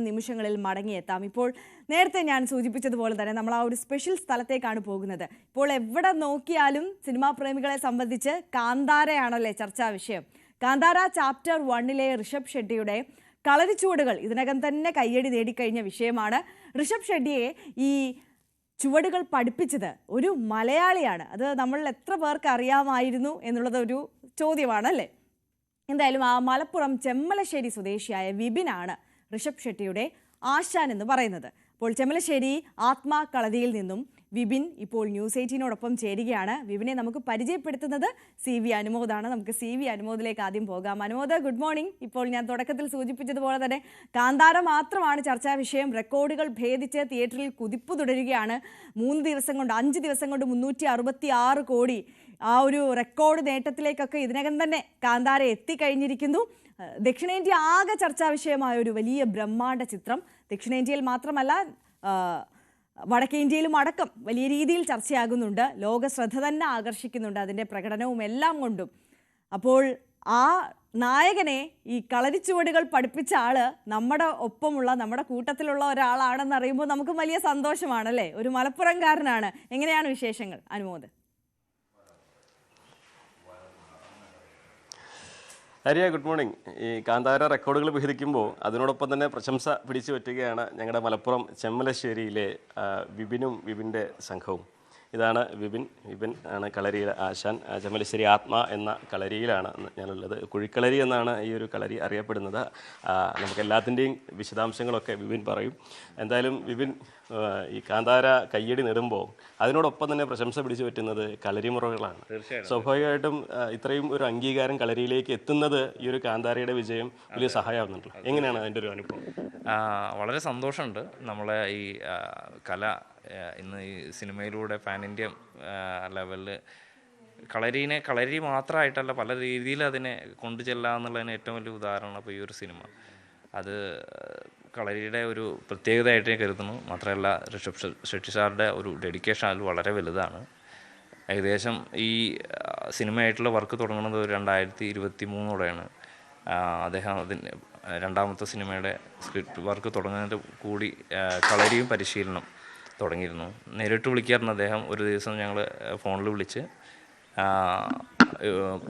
നിമിഷങ്ങളിൽ മടങ്ങിയെത്താം. ഇപ്പോൾ നേരത്തെ ഞാൻ സൂചിപ്പിച്ചതുപോലെ തന്നെ നമ്മൾ ആ ഒരു സ്പെഷ്യൽ സ്ഥലത്തേക്കാണ് പോകുന്നത്. ഇപ്പോൾ എവിടെ നോക്കിയാലും സിനിമാ പ്രേമികളെ സംബന്ധിച്ച് കാന്താരയാണല്ലേ ചർച്ചാ വിഷയം. കാന്താര ചാപ്റ്റർ 1 ഋഷഭ് ഷെട്ടിയുടെ കളരിച്ചുവടുകൾ ഇതിനകം തന്നെ കയ്യടി നേടിക്കഴിഞ്ഞ വിഷയമാണ്. ഋഷഭ് ഷെട്ടിയെ ഈ ചുവടുകൾ പഠിപ്പിച്ചത് ഒരു മലയാളിയാണ്. അത് നമ്മൾ എത്ര പേർക്ക് അറിയാമായിരുന്നു എന്നുള്ളത് ഒരു ചോദ്യമാണല്ലേ. എന്തായാലും ആ മലപ്പുറം ചെമ്മലശ്ശേരി സ്വദേശിയായ വിപിനാണ് ഋഷഭ് ഷെട്ടിയുടെ ആശാൻ എന്ന് പറയുന്നത്. അപ്പോൾ ചെമ്മലശ്ശേരി ആത്മാ കളരിയിൽ നിന്നും വിപിൻ ഇപ്പോൾ ന്യൂസ് 18നോടൊപ്പം ചേരുകയാണ്. വിപിനെ നമുക്ക് പരിചയപ്പെടുത്തുന്നത് CV അനുമോദാണ്. നമുക്ക് CV അനുമോദിലേക്ക് ആദ്യം പോകാം. Anumod, good morning. ഇപ്പോൾ ഞാൻ തുടക്കത്തിൽ സൂചിപ്പിച്ചതുപോലെ തന്നെ കാന്താര മാത്രമാണ് ചർച്ചാ വിഷയം. റെക്കോർഡുകൾ ഭേദിച്ച് തിയേറ്ററിൽ കുതിപ്പ് തുടരുകയാണ്. 5 ദിവസം കൊണ്ട് 366 കോടി ആ ഒരു റെക്കോർഡ് നേട്ടത്തിലേക്കൊക്കെ ഇതിനകം തന്നെ കാന്താര എത്തിക്കഴിഞ്ഞിരിക്കുന്നു. ദക്ഷിണേന്ത്യ ആകെ ചർച്ചാ വിഷയമായ ഒരു വലിയ ബ്രഹ്മാണ്ഡ ചിത്രം. ദക്ഷിണേന്ത്യയിൽ മാത്രമല്ല വടക്കേ ഇന്ത്യയിലും അടക്കം വലിയ രീതിയിൽ ചർച്ചയാകുന്നുണ്ട്. ലോക ശ്രദ്ധ തന്നെ ആകർഷിക്കുന്നുണ്ട് അതിൻ്റെ പ്രകടനവും എല്ലാം കൊണ്ടും. അപ്പോൾ ആ നായകനെ ഈ കളരിച്ചുവടുകൾ പഠിപ്പിച്ച ആള് നമ്മുടെ ഒപ്പമുള്ള നമ്മുടെ കൂട്ടത്തിലുള്ള ഒരാളാണെന്ന് അറിയുമ്പോൾ നമുക്ക് വലിയ സന്തോഷമാണല്ലേ. ഒരു മലപ്പുറംകാരനാണ്. എങ്ങനെയാണ് വിശേഷങ്ങൾ അനുമോദ്? ഹരിയ, good morning. ഈ കാന്താര റെക്കോർഡുകൾ ഭേദിക്കുമ്പോൾ അതിനോടൊപ്പം തന്നെ പ്രശംസ പിടിച്ചു പറ്റുകയാണ് ഞങ്ങളുടെ മലപ്പുറം ചെമ്മലശ്ശേരിയിലെ വിപിനും വിപിൻ്റെ സംഘവും. ഇതാണ് വിപിൻ ആണ് കളരിയിലെ ആശാൻ. ചെമ്മലശ്ശേരി ആത്മാ എന്ന കളരിയിലാണ് ഞാനുള്ളത്. കുഴിക്കളരി എന്നാണ് ഈ ഒരു കളരി അറിയപ്പെടുന്നത്. നമുക്ക് എല്ലാത്തിൻ്റെയും വിശദാംശങ്ങളൊക്കെ വിപിൻ പറയും. എന്തായാലും വിപിൻ ഈ കാന്താര കയ്യടി നേടുമ്പോൾ അതിനോടൊപ്പം തന്നെ പ്രശംസ പിടിച്ചു പറ്റുന്നത് കളരിമുറകളാണ്. സ്വാഭാവികമായിട്ടും ഇത്രയും ഒരു അംഗീകാരം കളരിയിലേക്ക് എത്തുന്നത് ഈ ഒരു കാന്താരയുടെ വിജയം വലിയ സഹായമാകുന്നുണ്ടല്ലോ. എങ്ങനെയാണ് അതിൻ്റെ ഒരു അനുഭവം? വളരെ സന്തോഷമുണ്ട്. നമ്മളെ ഈ കല ഇന്ന് ഈ സിനിമയിലൂടെ പാൻ ഇന്ത്യ ലെവലിൽ കളരി മാത്രമായിട്ടല്ല പല രീതിയിൽ അതിനെ കൊണ്ടു ചെല്ലുക എന്നുള്ളതിന് ഏറ്റവും വലിയ ഉദാഹരണമാണ് ഇപ്പോൾ ഈ ഒരു സിനിമ. അത് കളരിയുടെ ഒരു പ്രത്യേകതയായിട്ട് ഞാൻ കരുതുന്നു. മാത്രമല്ല ഋഷഭ് ഷെട്ടി സാറുടെ ഒരു ഡെഡിക്കേഷൻ അതിൽ വളരെ വലുതാണ്. ഏകദേശം ഈ സിനിമയായിട്ടുള്ള വർക്ക് തുടങ്ങുന്നത് 2023 അദ്ദേഹം അതിന് രണ്ടാമത്തെ സിനിമയുടെ സ്ക്രിപ്റ്റ് വർക്ക് തുടങ്ങുന്നതിൻ്റെ കൂടി കളരിയും പരിശീലനം തുടങ്ങിയിരുന്നു. നേരിട്ട് വിളിക്കാറുണ്ട് അദ്ദേഹം. ഒരു ദിവസം ഞങ്ങൾ ഫോണിൽ വിളിച്ച്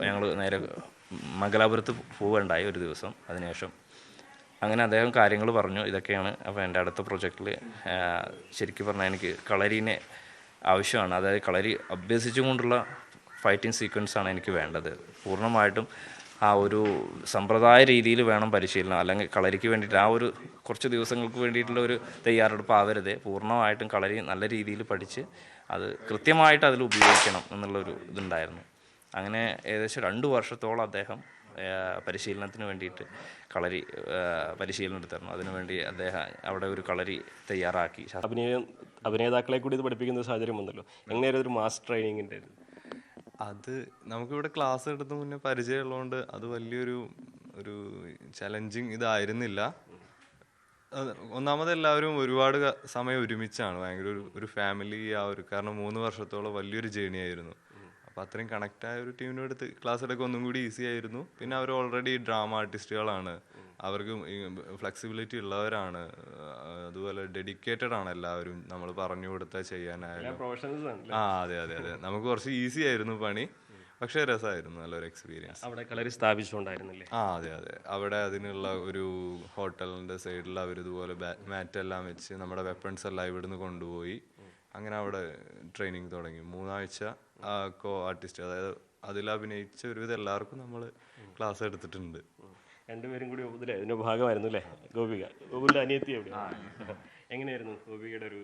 ഞങ്ങൾ നേരെ മംഗലാപുരത്ത് പോവുകയുണ്ടായി ഒരു ദിവസം. അതിനുശേഷം അങ്ങനെ അദ്ദേഹം കാര്യങ്ങൾ പറഞ്ഞു. ഇതൊക്കെയാണ് അപ്പോൾ എൻ്റെ അടുത്ത പ്രൊജക്റ്റിൽ ശരിക്കും പറഞ്ഞാൽ എനിക്ക് കളരീനെ ആവശ്യമാണ്. അതായത് കളരി അഭ്യസിച്ചുകൊണ്ടുള്ള ഫൈറ്റിംഗ് സീക്വൻസാണ് എനിക്ക് വേണ്ടത്. പൂർണ്ണമായിട്ടും ആ ഒരു സമ്പ്രദായ രീതിയിൽ വേണം പരിശീലനം. അല്ലെങ്കിൽ കളരിക്ക് വേണ്ടിയിട്ട് ആ ഒരു കുറച്ച് ദിവസങ്ങൾക്ക് വേണ്ടിയിട്ടുള്ള ഒരു തയ്യാറെടുപ്പ് ആവരുത്. പൂർണ്ണമായിട്ടും കളരി നല്ല രീതിയിൽ പഠിച്ച് അത് കൃത്യമായിട്ട് അതിൽ ഉപയോഗിക്കണം എന്നുള്ളൊരു ഇതുണ്ടായിരുന്നു. അങ്ങനെ ഏകദേശം 2 വർഷത്തോളം അദ്ദേഹം പരിശീലനത്തിന് വേണ്ടിയിട്ട് കളരി പരിശീലനം എടുത്തിരുന്നു. അതിനുവേണ്ടി അദ്ദേഹം അവിടെ ഒരു കളരി തയ്യാറാക്കി. അഭിനേതാക്കളെ കൂടി ഇത് പഠിപ്പിക്കുന്ന സാഹചര്യം വന്നല്ലോ. എങ്ങനെയായിരുന്നു ഒരു മാസ് ട്രെയിനിങ്ങിൻ്റെ? അത് നമുക്കിവിടെ ക്ലാസ് എടുത്ത മുന്നേ പരിചയമുള്ളതുകൊണ്ട് അത് വലിയൊരു ചലഞ്ചിങ് ഇതായിരുന്നില്ല. ഒന്നാമത് എല്ലാവരും ഒരുപാട് സമയം ഒരുമിച്ചാണ്. ഭയങ്കര ഒരു ഫാമിലി കാരണം 3 വർഷത്തോളം വലിയൊരു ജേണി ആയിരുന്നു. അപ്പോൾ അത്രയും കണക്റ്റായ ഒരു ടീമിൻ്റെ അടുത്ത് ക്ലാസ് എടുക്കുക ഒന്നും കൂടി ഈസി ആയിരുന്നു. പിന്നെ അവർ ഓൾറെഡി ഡ്രാമ ആർട്ടിസ്റ്റുകളാണ്. അവർക്ക് ഫ്ലെക്സിബിലിറ്റി ഉള്ളവരാണ്. അതുപോലെ ഡെഡിക്കേറ്റഡ് ആണ് എല്ലാവരും. നമ്മൾ പറഞ്ഞു കൊടുത്താൽ ചെയ്യാനായാലും അതെ. നമുക്ക് കുറച്ച് ഈസി ആയിരുന്നു പണി. പക്ഷേ രസമായിരുന്നു. നല്ലൊരു എക്സ്പീരിയൻസ്. അവിടെ കളരി സ്ഥാപിച്ചുകൊണ്ടായിരുന്നില്ലേ? അതെ. അവിടെ അതിനുള്ള ഒരു ഹോട്ടലിൻ്റെ സൈഡിൽ അവരിതുപോലെ മാറ്റെല്ലാം വെച്ച് നമ്മുടെ വെപ്പൺസ് എല്ലാം ഇവിടുന്ന് കൊണ്ടുപോയി. അങ്ങനെ അവിടെ ട്രെയിനിങ് തുടങ്ങി. 3 ആഴ്ച കോ ആർട്ടിസ്റ്റ്, അതായത് അതിൽ അഭിനയിച്ച ഒരുവിധം എല്ലാവർക്കും നമ്മൾ ക്ലാസ് എടുത്തിട്ടുണ്ട്. രണ്ടുപേരും കൂടി ഇതിൻ്റെ ഭാഗമായിരുന്നു അല്ലേ? ഗോപിയുടെ അനിയത്തി എങ്ങനെയായിരുന്നു ഗോപിയുടെ ഒരു?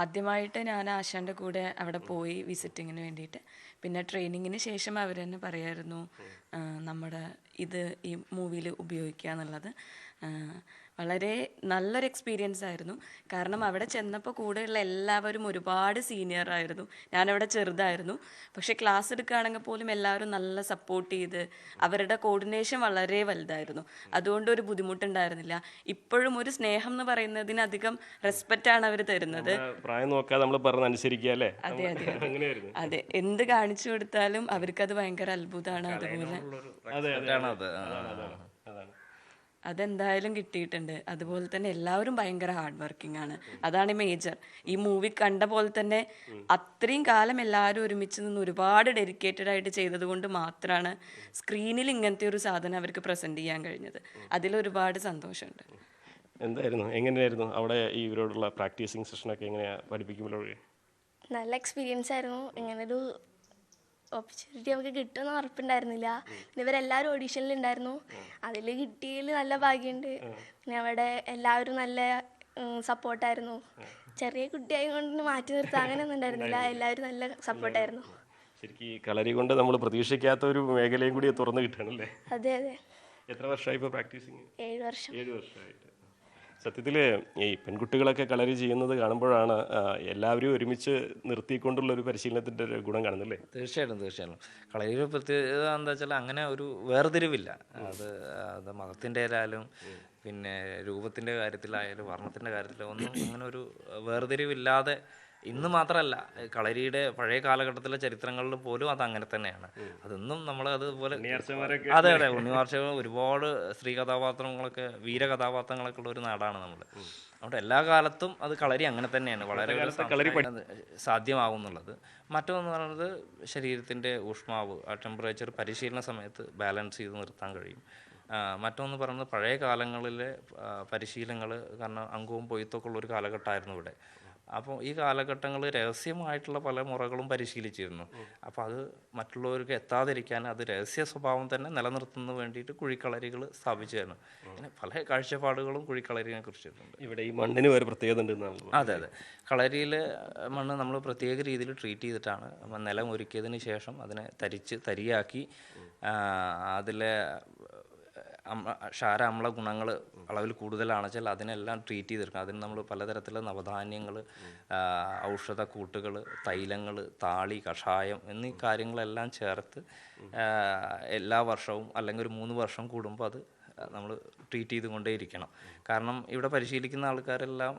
ആദ്യമായിട്ട് ഞാൻ ആശാൻ്റെ കൂടെ അവിടെ പോയി വിസിറ്റിങ്ങിന് വേണ്ടിയിട്ട്. പിന്നെ ട്രെയിനിങ്ങിന് ശേഷം അവർ തന്നെ പറയായിരുന്നു നമ്മുടെ ഈ മൂവിയിൽ ഉപയോഗിക്കുക എന്നുള്ളത്. വളരെ നല്ലൊരു എക്സ്പീരിയൻസ് ആയിരുന്നു. കാരണം അവിടെ ചെന്നപ്പോൾ കൂടെയുള്ള എല്ലാവരും ഒരുപാട് സീനിയർ ആയിരുന്നു. ഞാനവിടെ ചെറുതായിരുന്നു. പക്ഷേ ക്ലാസ് എടുക്കുകയാണെങ്കിൽ പോലും എല്ലാവരും നല്ല സപ്പോർട്ട് ചെയ്ത് അവരുടെ കോർഡിനേഷൻ വളരെ വലുതായിരുന്നു. അതുകൊണ്ട് ഒരു ബുദ്ധിമുട്ടുണ്ടായിരുന്നില്ല. ഇപ്പോഴും ഒരു സ്നേഹം എന്ന് പറയുന്നതിനധികം റെസ്പെക്റ്റാണ് അവർ തരുന്നത്. പ്രായം നോക്കാതെ നമ്മൾ പറഞ്ഞ് അനുസരിക്കുക അല്ലേ? അതെ. എന്ത് കാണിച്ചു കൊടുത്താലും അവർക്കത് ഭയങ്കര അത്ഭുതമാണ്. അതുപോലെ അതെന്തായാലും കിട്ടിയിട്ടുണ്ട്. അതുപോലെ തന്നെ എല്ലാവരും ഭയങ്കര ഹാർഡ് വർക്കിംഗ് ആണ്. അതാണ് മേജർ. ഈ മൂവി കണ്ട പോലെ തന്നെ അത്രയും കാലം എല്ലാവരും ഒരുമിച്ച് നിന്ന് ഒരുപാട് ഡെഡിക്കേറ്റഡ് ആയിട്ട് ചെയ്തത് കൊണ്ട് മാത്രമാണ് സ്ക്രീനിൽ ഇങ്ങനത്തെ ഒരു സാധനം അവർക്ക് പ്രസന്റ് ചെയ്യാൻ കഴിഞ്ഞത്. അതിലൊരുപാട് സന്തോഷമുണ്ട്. എന്തായിരുന്നു, എങ്ങനെയായിരുന്നു അവിടെ ഈ ഇവരോടുള്ള പ്രാക്ടീസിങ് സെഷനൊക്കെ എങ്ങനെയാണ് പഠിപ്പിക്കുമ്പോഴേ? നല്ല എക്സ്പീരിയൻസ് ആയിരുന്നു. ഇങ്ങനൊരു ഓപ്പർച്യൂണിറ്റി നമുക്ക് കിട്ടുമെന്ന് ഉറപ്പുണ്ടായിരുന്നില്ല. പിന്നെ ഇവരെല്ലാവരും ഓഡീഷനിൽ ഉണ്ടായിരുന്നു. അതിൽ കിട്ടിയതിൽ നല്ല ഭാഗ്യമുണ്ട്. പിന്നെ അവിടെ എല്ലാവരും നല്ല സപ്പോർട്ടായിരുന്നു. ചെറിയ കുട്ടിയായത് കൊണ്ട് മാറ്റി നിർത്താൻ അങ്ങനെയൊന്നും ഉണ്ടായിരുന്നില്ല. എല്ലാവരും നല്ല സപ്പോർട്ടായിരുന്നു. ശരിക്കും ഈ കളരി കൊണ്ട് നമ്മൾ പ്രതീക്ഷിക്കാത്ത ഒരു മേഖലയും കൂടി തുറന്നു കിട്ടണല്ലേ? അതെ അതെ. എത്ര വർഷമായി ഇപ്പോൾ പ്രാക്ടീസിങ്? 7 വർഷം. 7 വർഷമായിട്ട്. സത്യത്തിൽ ഈ പെൺകുട്ടികളൊക്കെ കളരി ചെയ്യുന്നത് കാണുമ്പോഴാണ് എല്ലാവരും ഒരുമിച്ച് നിർത്തിക്കൊണ്ടുള്ള ഒരു പരിശീലനത്തിൻ്റെ ഒരു ഗുണം കാണുന്നല്ലേ? തീർച്ചയായിട്ടും കളരിയുടെ പ്രത്യേകത എന്താ വെച്ചാൽ അങ്ങനെ ഒരു വേർതിരിവില്ല. അത് മതത്തിൻ്റെ ആയാലും പിന്നെ രൂപത്തിൻ്റെ കാര്യത്തിലായാലും വർണ്ണത്തിൻ്റെ കാര്യത്തിലായാലും ഒന്നും അങ്ങനെ ഒരു വേർതിരിവില്ലാതെ ഇന്ന് മാത്രമല്ല, കളരിയുടെ പഴയ കാലഘട്ടത്തിലെ ചരിത്രങ്ങളിൽ പോലും അത് അങ്ങനെ തന്നെയാണ്. അതൊന്നും നമ്മൾ അതുപോലെ അതെ ഉണ്ണിവാർച്ചകൾ ഒരുപാട് സ്ത്രീ കഥാപാത്രങ്ങളൊക്കെ വീരകഥാപാത്രങ്ങളൊക്കെ ഉള്ള ഒരു നാടാണ് നമ്മൾ. അതുകൊണ്ട് എല്ലാ കാലത്തും അത് കളരി അങ്ങനെ തന്നെയാണ് വളരെ സാധ്യമാകുന്നുള്ളത്. മറ്റൊന്ന് പറയുന്നത് ശരീരത്തിൻ്റെ ഊഷ്മാവ്, ആ ടെമ്പറേച്ചർ പരിശീലന സമയത്ത് ബാലൻസ് ചെയ്ത് നിർത്താൻ കഴിയും. മറ്റൊന്ന് പറയുന്നത് പഴയ കാലങ്ങളിലെ പരിശീലനങ്ങൾ, കാരണം അംഗവും പൊയ്ത്തൊക്കെ ഉള്ളൊരു കാലഘട്ടമായിരുന്നു ഇവിടെ. അപ്പോൾ ഈ കാലഘട്ടങ്ങളിൽ രഹസ്യമായിട്ടുള്ള പല മുറകളും പരിശീലിച്ചിരുന്നു. അപ്പോൾ അത് മറ്റുള്ളവർക്ക് എത്താതിരിക്കാൻ അത് രഹസ്യ സ്വഭാവം തന്നെ നിലനിർത്തുന്നതിന് വേണ്ടിയിട്ട് കുഴിക്കളരികൾ സ്ഥാപിച്ചായിരുന്നു. അങ്ങനെ പല കാഴ്ചപ്പാടുകളും കുഴിക്കളരിനെ കുറിച്ചിട്ടുണ്ട്. ഇവിടെ ഈ മണ്ണിന് ഒരു പ്രത്യേകത ഉണ്ട്. അതെ കളരിയിലെ മണ്ണ് നമ്മൾ പ്രത്യേക രീതിയിൽ ട്രീറ്റ് ചെയ്തിട്ടാണ് നിലം ഒരുക്കിയതിന് ശേഷം അതിനെ തരിയാക്കി അതിലെ ക്ഷാര അമ്ല ഗുണങ്ങൾ അളവിൽ കൂടുതലാണെന്ന് വെച്ചാൽ അതിനെല്ലാം ട്രീറ്റ് ചെയ്തെടുക്കണം. അതിന് നമ്മൾ പലതരത്തിലുള്ള നവധാന്യങ്ങൾ, ഔഷധ കൂട്ടുകൾ, തൈലങ്ങൾ, താളി, കഷായം എന്നീ കാര്യങ്ങളെല്ലാം ചേർത്ത് എല്ലാ വർഷവും അല്ലെങ്കിൽ ഒരു 3 വർഷം കൂടുമ്പോൾ അത് നമ്മൾ ട്രീറ്റ് ചെയ്തുകൊണ്ടേയിരിക്കണം. കാരണം ഇവിടെ പരിശീലിക്കുന്ന ആൾക്കാരെല്ലാം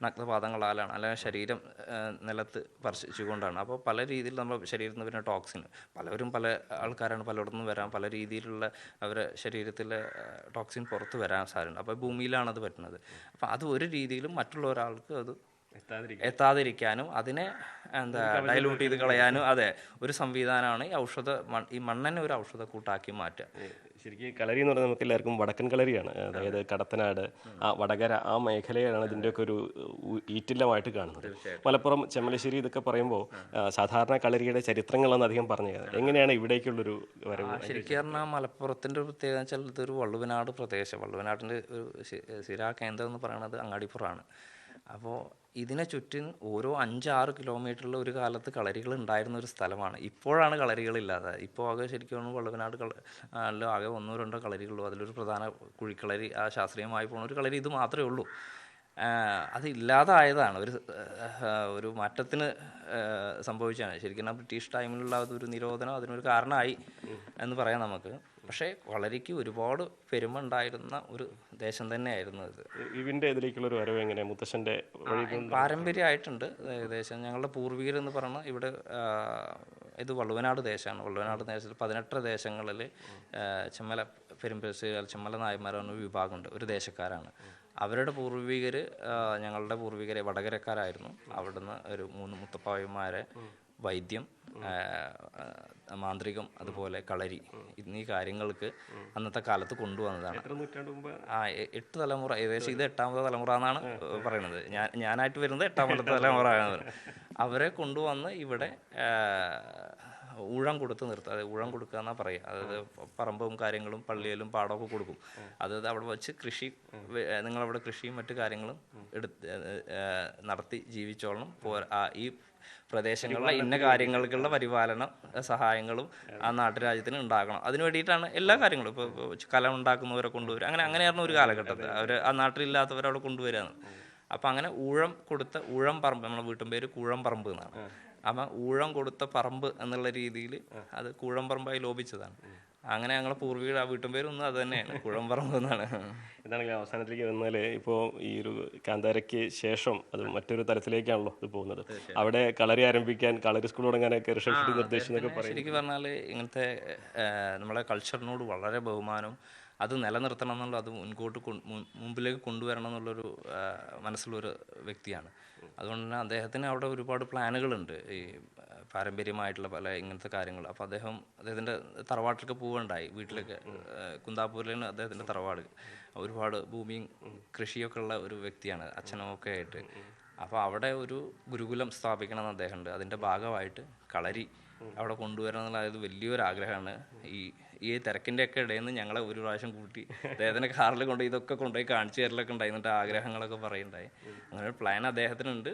നഗ്നപാദങ്ങളാലാണ്, അല്ലെങ്കിൽ ശരീരം നിലത്ത് സ്പർശിച്ചുകൊണ്ടാണ്. അപ്പോൾ പല രീതിയിൽ നമ്മുടെ ശരീരത്തിൽ നിന്ന് വരുന്ന ടോക്സിൻ, പലവരും പല ആൾക്കാരാണ്, പലയിടത്തു നിന്ന് വരാം, പല രീതിയിലുള്ള അവരുടെ ശരീരത്തിലെ ടോക്സിൻ പുറത്ത് വരാൻ സാധ്യതയുണ്ട്. അപ്പോൾ ഭൂമിയിലാണത് പറ്റുന്നത്. അപ്പോൾ അത് ഒരു രീതിയിലും മറ്റുള്ള ഒരാൾക്ക് അത് എത്താതിരിക്കാനും അതിനെ ഡൈലൂട്ട് ചെയ്ത് കളയാനും ഒരു സംവിധാനമാണ് ഈ മണ്ണിനെ ഒരു ഔഷധക്കൂട്ടാക്കി മാറ്റുക. ശരിക്കും കളരി എന്ന് പറഞ്ഞാൽ നമുക്ക് എല്ലാവർക്കും വടക്കൻ കളരിയാണ്. അതായത് കടത്തനാട്, വടകര ആ മേഖലയാണ് ഇതിൻ്റെയൊക്കെ ഒരു ഈറ്റില്ലമായിട്ട് കാണുന്നത്. മലപ്പുറം, ചെമ്മലശ്ശേരി ഇതൊക്കെ പറയുമ്പോൾ സാധാരണ കളരിയുടെ ചരിത്രങ്ങളൊന്നും അധികം പറഞ്ഞു തരാം. എങ്ങനെയാണ് ഇവിടേക്കുള്ളൊരു വരവ്? ശരിക്കും പറഞ്ഞാൽ മലപ്പുറത്തിൻ്റെ ഒരു പ്രത്യേകത വെച്ചാൽ ഇതൊരു വള്ളുവനാട് പ്രദേശം. വള്ളുവനാടിൻ്റെ ഒരു സ്ഥിരാ കേന്ദ്രം എന്ന് പറയുന്നത് അങ്ങാടിപ്പുറമാണ്. അപ്പോൾ ഇതിനെ ചുറ്റും ഓരോ 5-6 കിലോമീറ്ററിൽ ഒരു കാലത്ത് കളരികൾ ഉണ്ടായിരുന്ന ഒരു സ്ഥലമാണ്. ഇപ്പോഴാണ് കളരികളില്ലാതെ. ഇപ്പോൾ ആകെ ശരിക്കും വള്ളുവനാട് ആകെ 1-2 കളരികളുള്ളൂ. അതിലൊരു പ്രധാന കുഴിക്കളരി, ആ ശാസ്ത്രീയമായി പോകുന്ന ഒരു കളരി ഇത് മാത്രമേ ഉള്ളൂ. അത് ഇല്ലാതായതാണ് ഒരു മാറ്റത്തിന് സംഭവിച്ചാണ്. ശരിക്കും ബ്രിട്ടീഷ് ടൈമിലുള്ള അതൊരു നിരോധനം അതിനൊരു കാരണമായി എന്ന് പറയാം നമുക്ക്. പക്ഷേ കളരിക്ക് ഒരുപാട് പെരുമ ഉണ്ടായിരുന്ന ഒരു ദേശം തന്നെയായിരുന്നു ഇത്. ഇതിൻ്റെ ഇതിലേക്കുള്ളൊരു വരവ് എങ്ങനെയാണ്? മുത്തശ്ശൻ്റെ പാരമ്പര്യമായിട്ടുണ്ട്. ഏകദേശം ഞങ്ങളുടെ പൂർവികരെന്ന് പറഞ്ഞാൽ ഇവിടെ ഇത് വള്ളുവനാട് ദേശമാണ്. വള്ളുവനാട് ദേശത്തിൽ 18 ദേശങ്ങളിൽ ചെമ്മല പെരുമ്പേശ്ശേരി ചെമ്മല നായന്മാർ എന്ന വിഭാഗമുണ്ട്, ഒരു ദേശക്കാരാണ്. അവരുടെ പൂർവികർ ഞങ്ങളുടെ പൂർവികരെ വടകരക്കാരായിരുന്നു. അവിടുന്ന് ഒരു 3 മുത്തപ്പായന്മാരെ വൈദ്യം, മാന്ത്രികം, അതുപോലെ കളരി എന്നീ കാര്യങ്ങൾക്ക് അന്നത്തെ കാലത്ത് കൊണ്ടുവന്നതാണ്. 8 തലമുറ, ഏകദേശം ഇത് 8ാമത്തെ തലമുറ എന്നാണ് പറയുന്നത്. ഞാനായിട്ട് വരുന്നത് 8ാമത്തെ തലമുറ ആണ്. അവരെ കൊണ്ടുവന്ന് ഇവിടെ ഊഴം കൊടുത്ത് നിർത്തുക. അതായത് ഊഴം കൊടുക്കുക എന്നാണ് പറയുക. അതായത് പറമ്പും കാര്യങ്ങളും പള്ളിയിലും പാടമൊക്കെ കൊടുക്കും. അതായത് അവിടെ വെച്ച് നിങ്ങളവിടെ കൃഷിയും മറ്റു കാര്യങ്ങളും നടത്തി ജീവിച്ചോളണം. ഈ പ്രദേശങ്ങളിലെ ഇന്ന കാര്യങ്ങൾക്കുള്ള പരിപാലനം സഹായങ്ങളും ആ നാട്ടുരാജ്യത്തിന് ഉണ്ടാക്കണം. അതിന് വേണ്ടിയിട്ടാണ് എല്ലാ കാര്യങ്ങളും. ഇപ്പോൾ കലം ഉണ്ടാക്കുന്നവരെ കൊണ്ടുവരിക, അങ്ങനെയായിരുന്നു ഒരു കാലഘട്ടത്തിൽ. അവർ ആ നാട്ടിലില്ലാത്തവരവിടെ കൊണ്ടുവരികയാണ്. അപ്പം അങ്ങനെ ഊഴം പറമ്പ്, നമ്മുടെ വീട്ടും പേര് കൂഴം പറമ്പ് എന്നാണ്. അപ്പം ഊഴം കൊടുത്ത പറമ്പ് എന്നുള്ള രീതിയിൽ അത് കൂഴം പറമ്പായി ലോപിച്ചതാണ്. അങ്ങനെ ഞങ്ങളെ പൂർവികർ ആ വീട്ടും പേരൊന്നും അത് തന്നെയാണ്, കൂഴം പറമ്പ് എന്നാണ്. എന്താണെങ്കിലും അവസാനത്തിലേക്ക് വന്നാൽ ഇപ്പോൾ ഈ ഒരു കാന്താരയ്ക്ക് ശേഷം അത് മറ്റൊരു തലത്തിലേക്കാണല്ലോ ഇത് പോകുന്നത്. അവിടെ കളരി ആരംഭിക്കാൻ, കളരി സ്കൂൾ തുടങ്ങാനൊക്കെ ഋഷഭ് നിർദ്ദേശിച്ചെന്നൊക്കെ പറയും. ശരിക്കും പറഞ്ഞാൽ ഇങ്ങനത്തെ നമ്മളെ കൾച്ചറിനോട് വളരെ ബഹുമാനവും അത് നിലനിർത്തണം എന്നുള്ള അത് മുമ്പിലേക്ക് കൊണ്ടുവരണം എന്നുള്ളൊരു മനസ്സിലൊരു വ്യക്തിയാണ്. അതുകൊണ്ട് തന്നെ അദ്ദേഹത്തിന് അവിടെ ഒരുപാട് പ്ലാനുകളുണ്ട്, ഈ പാരമ്പര്യമായിട്ടുള്ള പല ഇങ്ങനത്തെ കാര്യങ്ങൾ. അപ്പോൾ അദ്ദേഹത്തിൻ്റെ തറവാട്ടിലൊക്കെ പോവുകയുണ്ടായി. വീട്ടിലൊക്കെ കുന്താപ്പൂരിലാണ് അദ്ദേഹത്തിൻ്റെ തറവാട്. ഒരുപാട് ഭൂമിയും കൃഷിയൊക്കെ ഉള്ള ഒരു വ്യക്തിയാണ്, അച്ഛനും ഒക്കെ ആയിട്ട്. അപ്പോൾ അവിടെ ഒരു ഗുരുകുലം സ്ഥാപിക്കണമെന്ന് അദ്ദേഹമുണ്ട്. അതിൻ്റെ ഭാഗമായിട്ട് കളരി അവിടെ കൊണ്ടുവരണം എന്നുള്ളത് വലിയൊരു ആഗ്രഹമാണ്. ഈ തിരക്കിൻ്റെയൊക്കെ ഇടയിൽ നിന്ന് ഞങ്ങളെ ഒരു പ്രാവശ്യം കൂട്ടി അദ്ദേഹത്തിൻ്റെ കാറിൽ ഇതൊക്കെ കൊണ്ടുപോയി കാണിച്ചു തരലൊക്കെ ഉണ്ടായി, എന്നിട്ട് ആഗ്രഹങ്ങളൊക്കെ പറയുണ്ടായി. അങ്ങനെ ഒരു പ്ലാൻ അദ്ദേഹത്തിനുണ്ട്.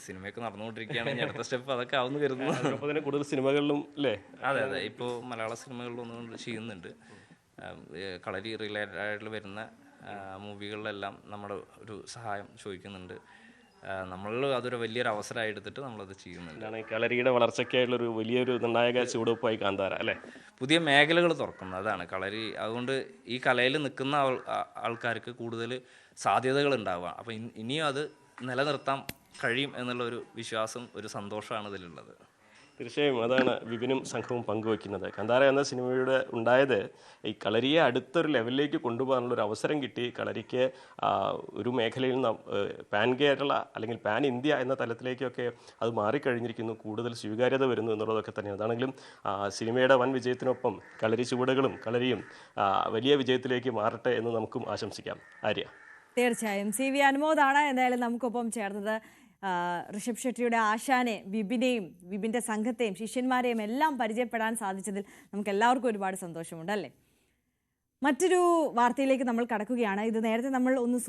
സിനിമയൊക്കെ നടന്നുകൊണ്ടിരിക്കുകയാണ്. ഇനി അടുത്ത സ്റ്റെപ്പ് അതൊക്കെ ആവുമെന്ന് കരുതുന്നു. കൂടുതൽ സിനിമകളിലും അല്ലേ? അതെ, ഇപ്പോൾ മലയാള സിനിമകളിലൊന്നും ചെയ്യുന്നുണ്ട്. കളരി റിലേറ്റഡ് ആയിട്ട് വരുന്ന മൂവികളിലെല്ലാം നമ്മുടെ ഒരു സഹായം ചോദിക്കുന്നുണ്ട്. നമ്മൾ അതൊരു വലിയൊരു അവസരമായി എടുത്തിട്ട് നമ്മളത് ചെയ്യുന്നുണ്ട്. കളരിയുടെ വളർച്ചയ്ക്കായുള്ളൊരു വലിയൊരു നിർണായക ചുവടുവെപ്പായി കാന്താര അല്ലേ? പുതിയ മേഖലകൾ തുറക്കുന്നത് അതാണ് കളരി. അതുകൊണ്ട് ഈ കലയിൽ നിൽക്കുന്ന ആൾക്കാർക്ക് കൂടുതൽ സാധ്യതകൾ ഉണ്ടാവുക. അപ്പോൾ ഇനിയും അത് നിലനിർത്താൻ കഴിയും എന്നുള്ളൊരു വിശ്വാസം, ഒരു സന്തോഷമാണ് ഇതിലുള്ളത്. തീർച്ചയായും അതാണ് വിപിനും സംഘവും പങ്കുവയ്ക്കുന്നത്. കാന്താര എന്ന സിനിമയുടെ ഉണ്ടായത് ഈ കളരിയെ അടുത്തൊരു ലെവലിലേക്ക് കൊണ്ടുപോകാനുള്ളൊരു അവസരം കിട്ടി. കളരിക്ക് ഒരു മേഖലയിൽ നിന്ന് പാൻ കേരള അല്ലെങ്കിൽ പാൻ ഇന്ത്യ എന്ന തലത്തിലേക്കൊക്കെ അത് മാറിക്കഴിഞ്ഞിരിക്കുന്നു. കൂടുതൽ സ്വീകാര്യത വരുന്നു എന്നുള്ളതൊക്കെ തന്നെയാണ്. അതാണെങ്കിലും സിനിമയുടെ വൻ വിജയത്തിനൊപ്പം കളരി ചുവടുകളും കളരിയും വലിയ വിജയത്തിലേക്ക് മാറട്ടെ എന്ന് നമുക്കും ആശംസിക്കാം. ആര്യ? തീർച്ചയായും CV അനുമോദാണ് എന്തായാലും നമുക്കൊപ്പം ചേർന്നത്. ഋഷഭ് ഷെട്ടിയുടെ ആശാനെ, വിപിനെയും വിപിൻ്റെ സംഘത്തെയും ശിഷ്യന്മാരെയും എല്ലാം പരിചയപ്പെടാൻ സാധിച്ചതിൽ നമുക്ക് എല്ലാവർക്കും ഒരുപാട് സന്തോഷമുണ്ട് അല്ലേ? മറ്റൊരു വാർത്തയിലേക്ക് നമ്മൾ കടക്കുകയാണ്. ഇത് നേരത്തെ നമ്മൾ ഒന്ന്